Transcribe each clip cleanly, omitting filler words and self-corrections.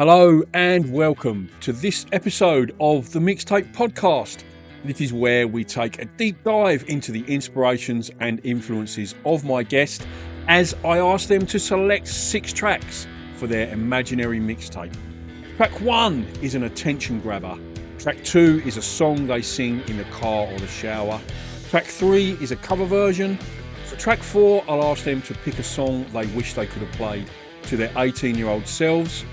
Hello and welcome to this episode of the Mixtape podcast. This is where we take a deep dive into the inspirations and influences of my guest as I ask them to select 6 tracks for their imaginary mixtape. Track 1 is an attention grabber. Track 2 is a song they sing in the car or the shower. Track 3 is a cover version. For track 4, I'll ask them to pick a song they wish they could have played to their 18-year-old selves.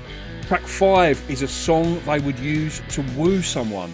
Track 5 is a song they would use to woo someone.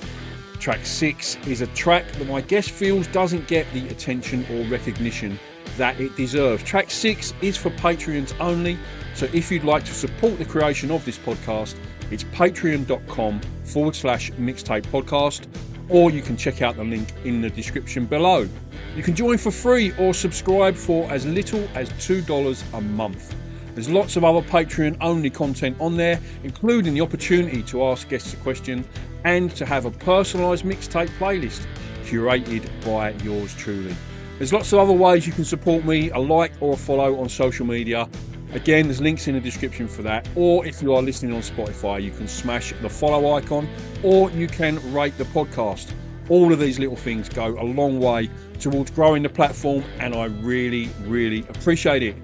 Track 6 is a track that my guest feels doesn't get the attention or recognition that it deserves. Track 6 is for Patreons only, so if you'd like to support the creation of this podcast, it's patreon.com/mixtape podcast, or you can check out the link in the description below. You can join for free or subscribe for as little as $2 a month. There's lots of other Patreon-only content on there, including the opportunity to ask guests a question and to have a personalised mixtape playlist curated by yours truly. There's lots of other ways you can support me, a like or a follow on social media. Again, there's links in the description for that. Or if you are listening on Spotify, you can smash the follow icon or you can rate the podcast. All of these little things go a long way towards growing the platform, and I really, really appreciate it.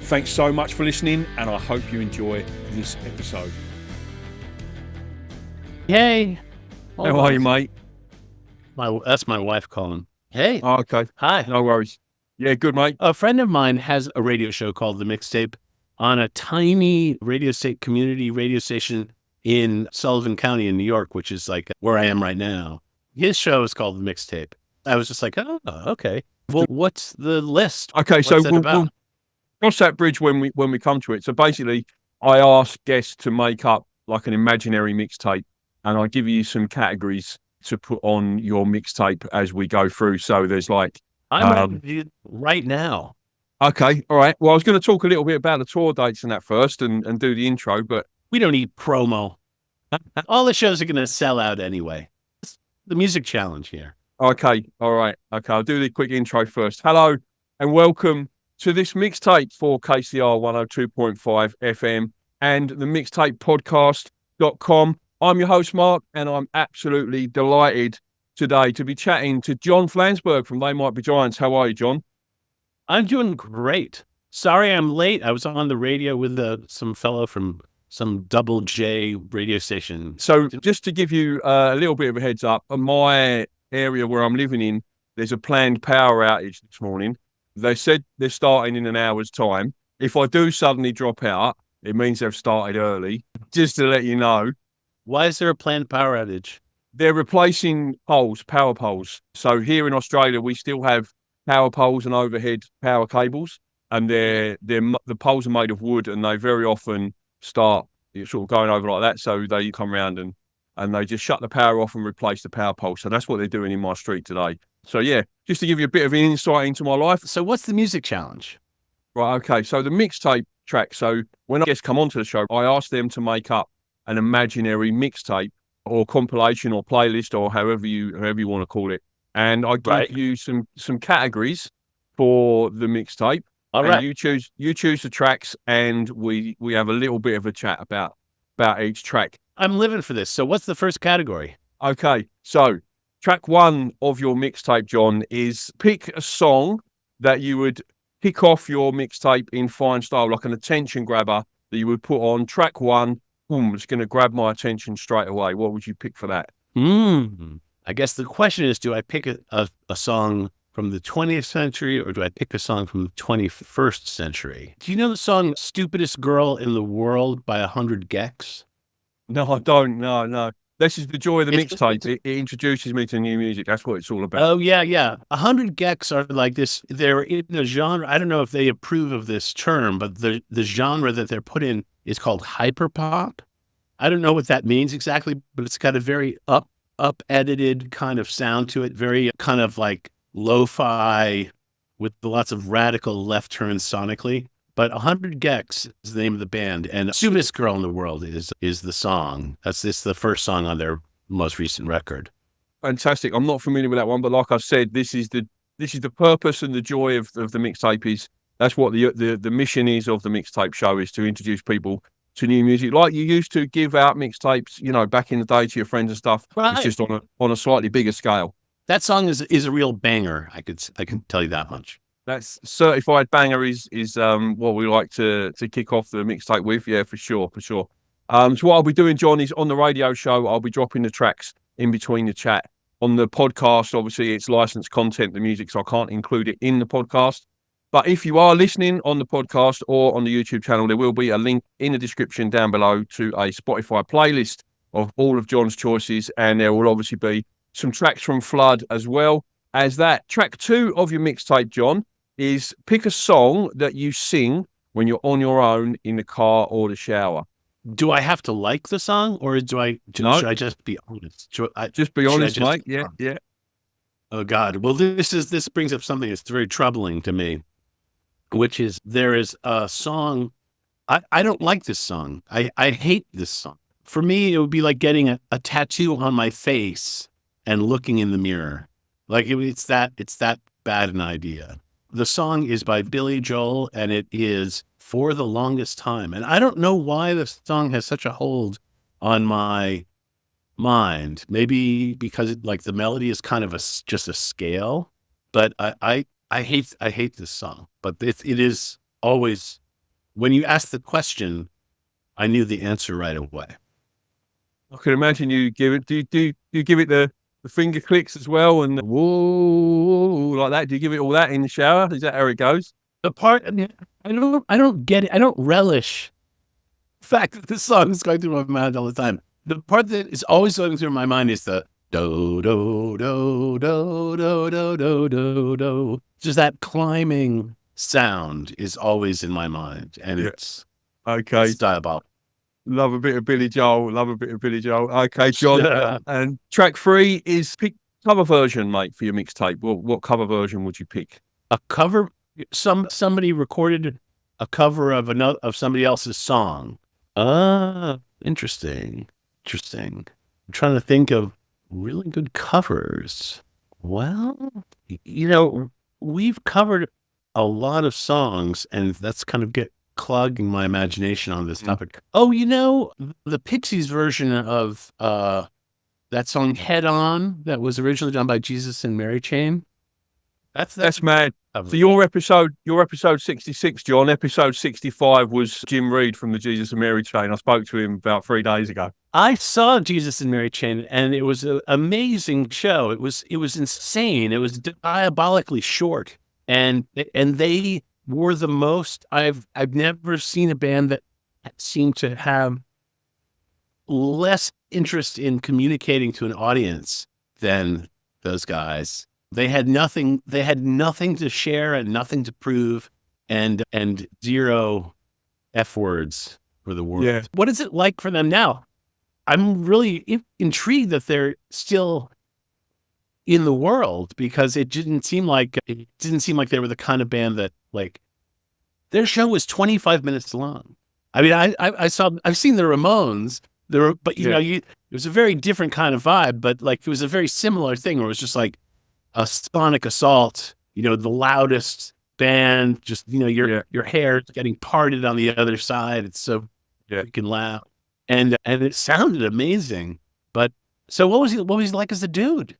Thanks so much for listening, and I hope you enjoy this episode. Hey. How are you, mate? That's my wife calling. Hey. Oh, okay. Hi. No worries. Yeah, good, mate. A friend of mine has a radio show called The Mixtape on a tiny community radio station in Sullivan County in New York, which is like where I am right now. His show is called The Mixtape. I was just like, oh, okay. Well, what's the list? Okay, what's so we'll cross that bridge when we come to it. So basically, I ask guests to make up like an imaginary mixtape, and I give you some categories to put on your mixtape as we go through. So there's like I'm ready right now. Okay, all right. Well, I was going to talk a little bit about the tour dates and that first, and do the intro, but we don't need promo. All the shows are going to sell out anyway. It's the music challenge here. Okay, all right. Okay, I'll do the quick intro first. Hello and welcome to this mixtape for KCR 102.5 FM and the mixtapepodcast.com. I'm your host, Mark, and I'm absolutely delighted today to be chatting to John Flansburgh from They Might Be Giants. How are you, John? I'm doing great. Sorry I'm late. I was on the radio with some fellow from some Double J radio station. So just to give you a little bit of a heads up, my area where I'm living in, there's a planned power outage this morning. They said they're starting in an hour's time. If I do suddenly drop out, it means they've started early. Just to let you know. Why is there a planned power outage? They're replacing power poles. So here in Australia, we still have power poles and overhead power cables, and the poles are made of wood, and they very often start sort of going over like that. So they come around and they just shut the power off and replace the power pole. So that's what they're doing in my street today. So yeah, just to give you a bit of an insight into my life. So what's the music challenge? Right, okay. So the mixtape track. So when guests come onto the show, I ask them to make up an imaginary mixtape or compilation or playlist or however you want to call it. And I give you some categories for the mixtape. All right. You choose the tracks, and we have a little bit of a chat about each track. I'm living for this. So what's the first category? Okay, so track 1 of your mixtape, John, is pick a song that you would pick off your mixtape in fine style, like an attention grabber that you would put on. Track 1, boom, it's going to grab my attention straight away. What would you pick for that? I guess the question is, do I pick a song from the 20th century, or do I pick a song from the 21st century? Do you know the song Stupidest Girl in the World by 100 Gex? No, I don't. No. This is the joy of the mixtape. It introduces me to new music. That's what it's all about. Oh, yeah. 100 Gex are like this. They're in a genre. I don't know if they approve of this term, but the genre that they're put in is called hyperpop. I don't know what that means exactly, but it's got a very up edited kind of sound to it. Very kind of like lo-fi with lots of radical left turns sonically. But 100 Gex is the name of the band, and Stupidest Girl in the World is the song. It's the first song on their most recent record. Fantastic. I'm not familiar with that one, but like I said, this is the purpose and the joy of the mixtape. Is that's what the mission is of the mixtape show, is to introduce people to new music, like you used to give out mixtapes, you know, back in the day to your friends and stuff. Right. It's just on a slightly bigger scale. That song is a real banger. I can tell you that much. That's certified banger is what we like to kick off the mixtape with. Yeah, for sure. So what I'll be doing, John, is on the radio show, I'll be dropping the tracks in between the chat. On the podcast, obviously, it's licensed content, the music, so I can't include it in the podcast. But if you are listening on the podcast or on the YouTube channel, there will be a link in the description down below to a Spotify playlist of all of John's choices. And there will obviously be some tracks from Flood as well as that. Track 2 of your mixtape, John, is pick a song that you sing when you're on your own in the car or the shower. Do I have to like the song, or should I just be honest? Just be honest, mate. Yeah. Oh God. Well, this brings up something that's very troubling to me, which is there is a song. I don't like this song. I hate this song. For me, it would be like getting a tattoo on my face and looking in the mirror. Like it's that bad an idea. The song is by Billy Joel, and it is For the Longest Time. And I don't know why the song has such a hold on my mind. Maybe because like the melody is kind of just a scale, but I hate this song. But it is always, when you ask the question, I knew the answer right away. I can imagine you give it. Do you give it the finger clicks as well, and whoa, like that? Do you give it all that in the shower? Is that how it goes? The part, I don't get it. I don't relish the fact that this song is going through my mind all the time. The part that is always going through my mind is the do do do do do do do do do. Just that climbing sound is always in my mind, and it's diabolical. Love a bit of Billy Joel. Okay, John. And track 3 is pick cover version, mate, for your mixtape. What cover version would you pick? A cover. Somebody recorded a cover of somebody else's song. Interesting. I'm trying to think of really good covers. Well, we've covered a lot of songs, and that's kind of clogging my imagination on this topic. Oh, the Pixies version of that song Head On, that was originally done by Jesus and Mary Chain. That's mad. So your episode 66, John. Episode 65 was Jim Reed from the Jesus and Mary Chain. I spoke to him about 3 days ago. I saw Jesus and Mary Chain, and it was an amazing show. It was insane. It was diabolically short, and they were the most. I've never seen a band that seemed to have less interest in communicating to an audience than those guys. They had nothing to share and nothing to prove, and zero F words for the world. Yeah. What is it like for them now? I'm really intrigued that they're still in the world, because it didn't seem like they were the kind of band that, like, their show was 25 minutes long. I mean, I've seen the Ramones. It was a very different kind of vibe, but like it was a very similar thing where it was just like a sonic assault, the loudest band, just, your hair is getting parted on the other side. It's so freaking loud. And it sounded amazing. But so what was he like as a dude?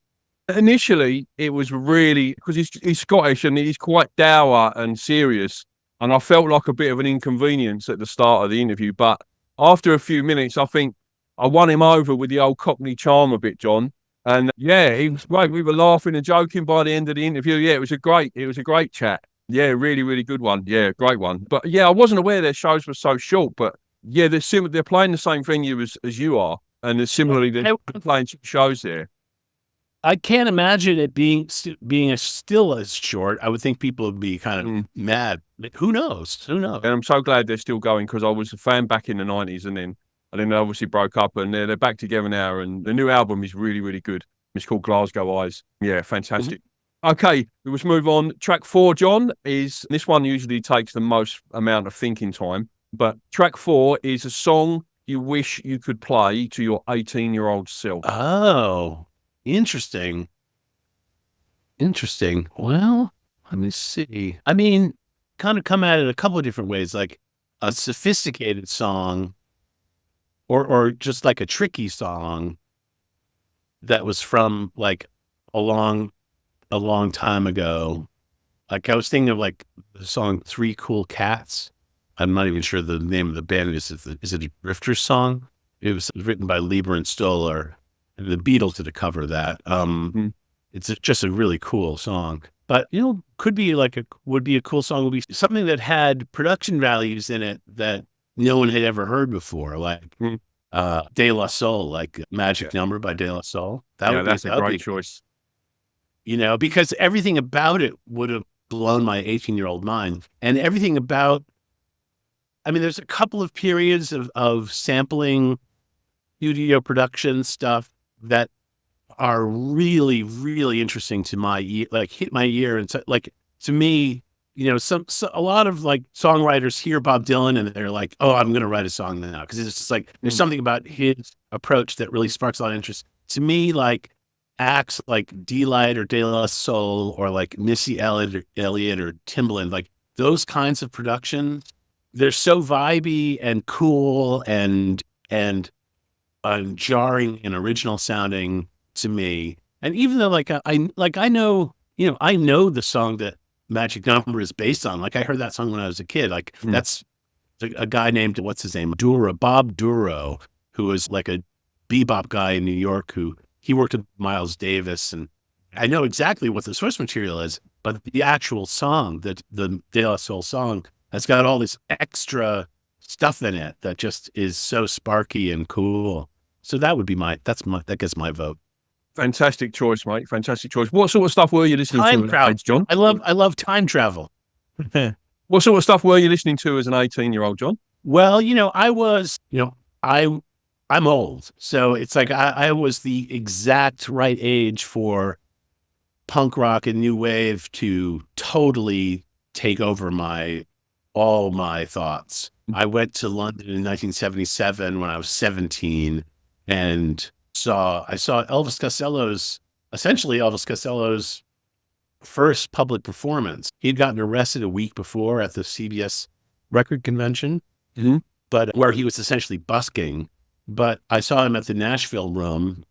Initially, it was really, because he's Scottish and he's quite dour and serious. And I felt like a bit of an inconvenience at the start of the interview. But after a few minutes, I think I won him over with the old Cockney charm a bit, John. And he was great. We were laughing and joking by the end of the interview. Yeah, it was a great chat. Yeah, really, really good one. Yeah, great one. But yeah, I wasn't aware their shows were so short. But yeah, they're playing the same venue as you are, and similarly they're playing shows there. I can't imagine it being still as short. I would think people would be kind of mad. But who knows? And I'm so glad they're still going, because I was a fan back in the 90s, and then they obviously broke up, and they're back together now. And the new album is really, really good. It's called Glasgow Eyes. Yeah, fantastic. Okay, let's move on. Track 4, John, is, this one usually takes the most amount of thinking time, but track 4 is a song you wish you could play to your 18-year-old self. Oh, interesting. Well, let me see. I mean, kind of come at it a couple of different ways, like a sophisticated song or just like a tricky song that was from like a long time ago. Like I was thinking of like the song Three Cool Cats. I'm not even sure the name of the band is. Is it a Drifters song? It was written by Lieber and Stoller, and the Beatles did a cover of that. It's just a really cool song. But would be a cool song. Would be something that had production values in it that no one had ever heard before, like De La Soul, like Magic Number by De La Soul. That's a great choice. Because everything about it would have blown my 18-year-old mind, and everything about. I mean, there's a couple of periods of sampling, studio production stuff that are really, really interesting to my ear, like hit my ear. And so, like, to me, a lot of like songwriters hear Bob Dylan and they're like, oh, I'm going to write a song now. Because it's just like, there's something about his approach that really sparks a lot of interest. To me, like acts like D-Light or De La Soul or like Missy Elliott or Timbaland, like those kinds of productions, they're so vibey and cool and jarring and original sounding to me. And even though I know the song that Magic Number is based on. Like I heard that song when I was a kid. Like that's a guy named, what's his name? Bob Duro, who was like a bebop guy in New York he worked with Miles Davis. And I know exactly what the source material is, but the actual song, the De La Soul song, has got all this extra stuff in it that just is so sparky and cool. So that gets my vote. Fantastic choice, mate. Fantastic choice. What sort of stuff were you listening to, John? I love time travel. What sort of stuff were you listening to as an 18-year-old, John? Well, I'm old, so it's like I was the exact right age for punk rock and new wave to totally take over all my thoughts. I went to London in 1977 when I was 17 and I saw Elvis Costello's first public performance. He'd gotten arrested a week before at the CBS record convention, but where he was essentially busking. But I saw him at the Nashville Room,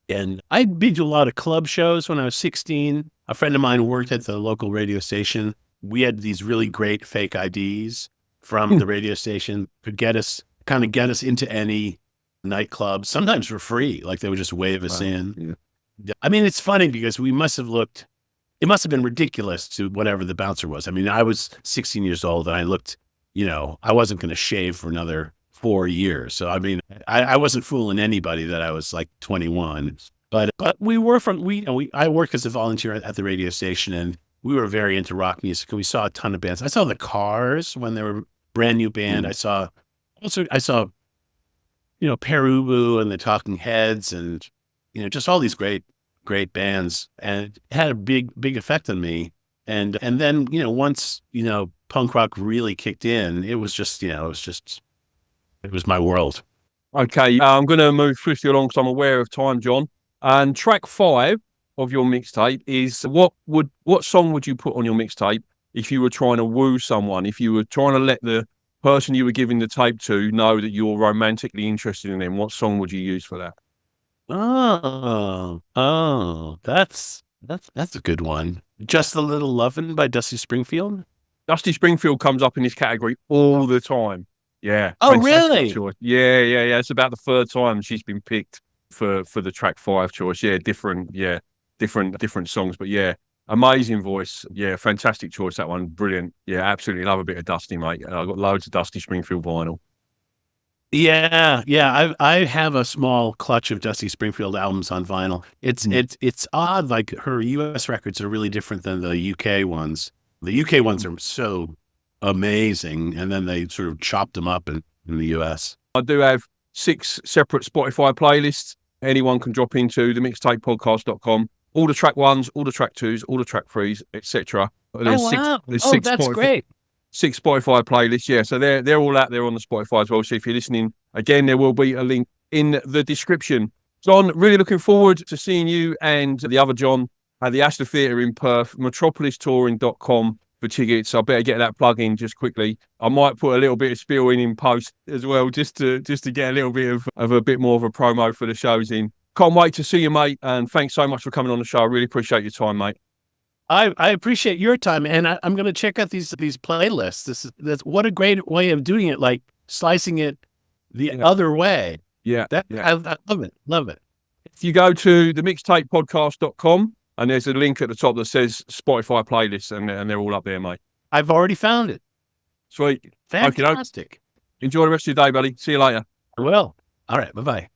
and I'd been to a lot of club shows when I was 16. A friend of mine worked at the local radio station. We had these really great fake IDs from the radio station, could get us into any nightclub, sometimes for free. Like they would just wave us in. Yeah. I mean, it's funny because it must have been ridiculous to whatever the bouncer was. I mean, I was 16 years old and I looked, I wasn't going to shave for another 4 years. So, I mean, I wasn't fooling anybody that I was like 21, but I worked as a volunteer at the radio station and we were very into rock music and we saw a ton of bands. I saw the Cars when they were a brand new band. I saw Perubu and the Talking Heads and, just all these great bands, and it had a big effect on me. And then, once, punk rock really kicked in, it was my world. Okay. I'm going to move swiftly along because I'm aware of time, John. And track 5 of your mixtape is what song would you put on your mixtape if you were trying to woo someone, if you were trying to let the person you were giving the tape to know that you're romantically interested in them? What song would you use for that? Oh, that's a good one. Just a Little Lovin' by Dusty Springfield. Dusty Springfield comes up in this category all the time. Yeah. Oh, really? Choice. Yeah. It's about the third time she's been picked for the track 5 choice. Yeah, different songs, but yeah, amazing voice. Yeah, fantastic choice, that one. Brilliant. Yeah, absolutely love a bit of Dusty, mate. I've got loads of Dusty Springfield vinyl. Yeah. I have a small clutch of Dusty Springfield albums on vinyl. It's odd. Like her U.S. records are really different than the U.K. ones. The U.K. ones are so amazing, and then they sort of chopped them up in the U.S. I do have 6 separate Spotify playlists. Anyone can drop into the mixtapepodcast.com. All the track 1s, all the track 2s, all the track 3s, etc. Wow. That's great. 6 Spotify playlists, yeah. So they're all out there on the Spotify as well. So if you're listening, again, there will be a link in the description. John, really looking forward to seeing you and the other John at the Astor Theatre in Perth, metropolistouring.com. for tickets. I better get that plug in just quickly. I might put a little bit of spiel in post as well, just to get a little bit of a bit more of a promo for the shows in. Can't wait to see you, mate. And thanks so much for coming on the show. I really appreciate your time, mate. I appreciate your time, and I'm going to check out these playlists. That's what a great way of doing it, like slicing it the other way. Yeah, I love it. If you go to the mixtapepodcast.com, and there's a link at the top that says Spotify playlists, and they're all up there, mate. I've already found it. Sweet. Fantastic. Okay. Enjoy the rest of your day, buddy. See you later. I will. All right. Bye-bye.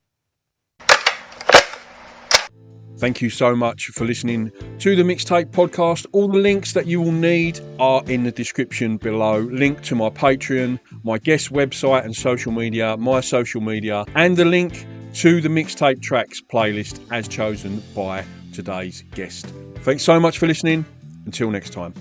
Thank you so much for listening to the Mixtape Podcast. All the links that you will need are in the description below. Link to my Patreon, my guest website and social media, my social media, and the link to the Mixtape Tracks playlist as chosen by today's guest. Thanks so much for listening. Until next time.